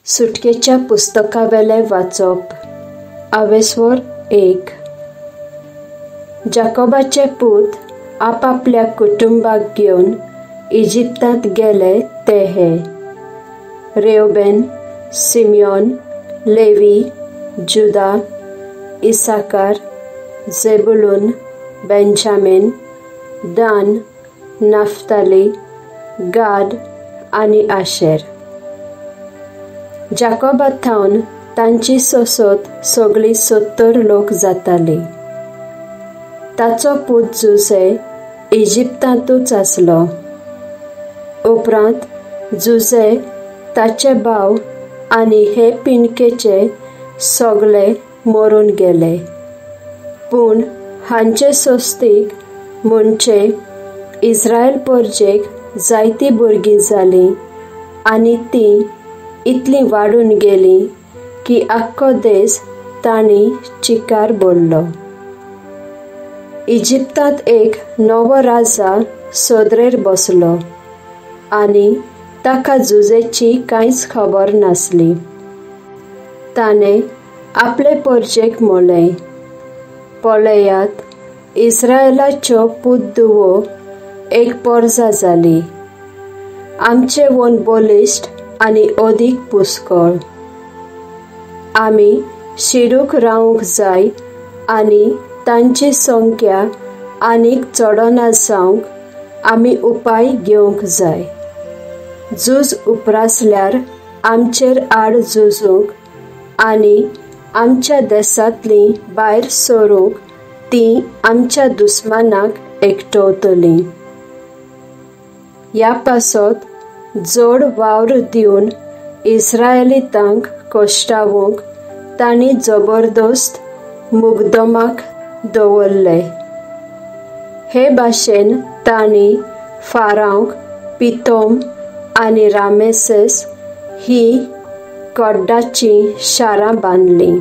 सुटकेच्या पुस्तकावेले वाचप. आवेसवर 1. जाकोबाचे पूत आपापल्या कुटुंबाक घेवन इजिप्तांत गेले ते हे: रेउबेन, सिमियोन, लेवी, जुदा, इसाकार, झेबुलून, बेंजामीन, दान, नाफ्ताली, गाद आनी आशेर. जाकोबाथावन तांची सोसत सगळी 70 लोक जाताली. ताचो पूत जुसे इजिप्तांतूच आसलो. उपरांत जुसे, ताचे भाव आनी हे पिणकेचे सगळे मरून गेले. पूण हांचे सोस्तीक म्हणजे इस्रायल परजेक जायती भुरगीं जालीं आनी ती इतली वाडून गेली की आख्खो देश तांणी चिकार भरलो. इजिप्तांत एक नवो राजा सदरेर बसलो आनी ताका जुजेची कांयच खबर नासली. ताणें आपले परजेक म्हणलें, पळयात, इस्रायेलाच्यो पूत एक परजा जाली. आमचे वन बलिश्ट आनी अदीक पुस्कळ. आमी शिडूक रावूंक जाय आनी तांची संख्या आनीक चडना जावंक आमी उपाय घेवंक जाय. झूज उप्रासल्यार आमचेर आड झुजूंक आनी आमच्या देशांतलीं भायर सरूंक तीं आमच्या दुस्मानाक एकठवतलीं. ह्या पासत जड वावर दिवन इस्रायेलीतांक कश्टावूंक तांणी जबरदस्त मुकदमाक दवरले. हे भाशेन तांणी फारावक पितोम आनी रामेसेस ही कड्डाची शारां बांदलीं.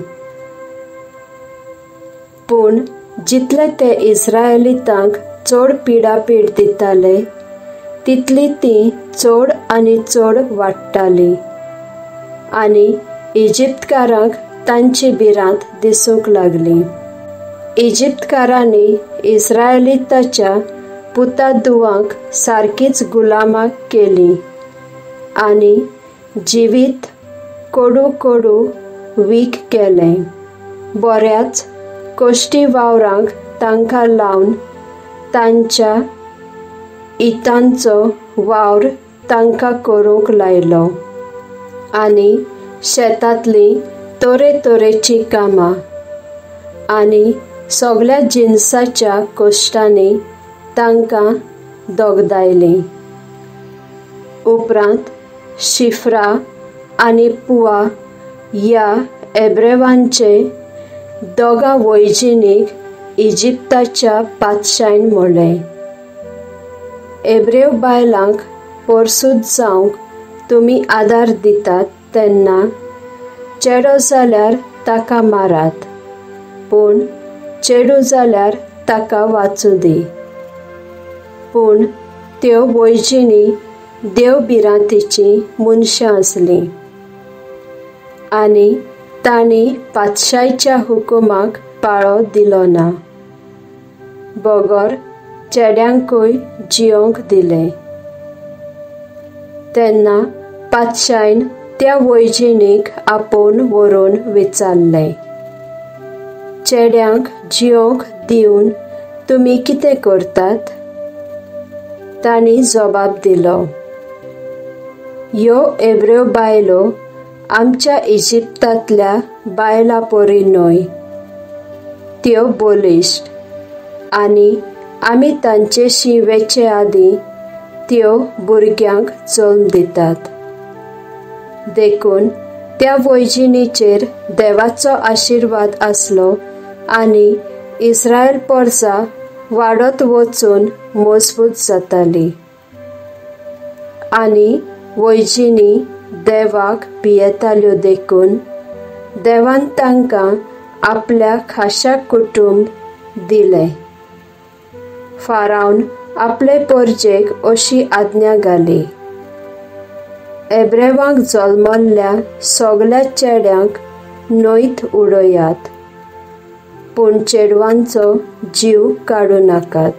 पूण जितले ते इस्रायेलीतांक चड पिडापीड दिताले तितली ती चड आनी चड वाडटाली आनी इजिप्तकारांक तांची भिरांत दिसूंक लागली. इजिप्तकारांनी इस्रायेलीताच्या पुतादुवांक सारकीच गुलामाक केली आनी जिवीत कोडू वीख केलें. बऱ्याच कश्टी वावरांक तांकां लावन तांच्या इतांचो वावर तांकां करूंक लायलो आनी शेतांतलीं तरेतरेची कामां आनी सगळ्या जिनसाच्या कश्टांनी तांकां दोगदायलीं. उपरांत शिफ्रा आनी पुआ ह्या एब्रेवांचे दोगा वैजिनीक इजिप्ताच्या पातशायन म्हणलें, एब्रेव बायलांक परसूद जावंक तुमी आदार दितात तेन्ना चेडो जाल्यार ताका मारात, पूण चेडू जाल्यार ताका वाचूं दी. पूण त्यो वैजिनी देवभिरांतीची मनशां आसलीं आनी तांणी पातशायच्या हुकुमाक पाळो दिलो ना. बगर चेड्यांकूय जियोंक दिलें. तेन्ना पातशायन त्या वैजिनीक आपोवन व्हरून विचारलें, चेड्यांक जियोंक दिवन तुमी कितें करतात? तांणी जबाब दिलो, ह्यो एब्रेव बायलो आमच्या इजिप्तांतल्या बायलां परी न्हय. त्यो बलिश्ट आनी आमी तांचेशी वेचे आदीं त्यो भुरग्यांक जल्म दितात. देखून त्या वैजिनीचेर देवाचो आशिर्वाद आसलो आनी इस्रायल परजा वाडत वचून मजबूत जाताली. आनी वैजिनी देवाक भियेताल्यो देखून देवान तांकां आपल्या खाशा कुटुंब दिलें. फारावन आपले परजेक अशी आज्ञा घाली, एब्रेवांक जल्मल्ल्या सगल्या चेड्यांक न्हंयत उडयात, पूण चेडवांचो जीव काडूं नाकात.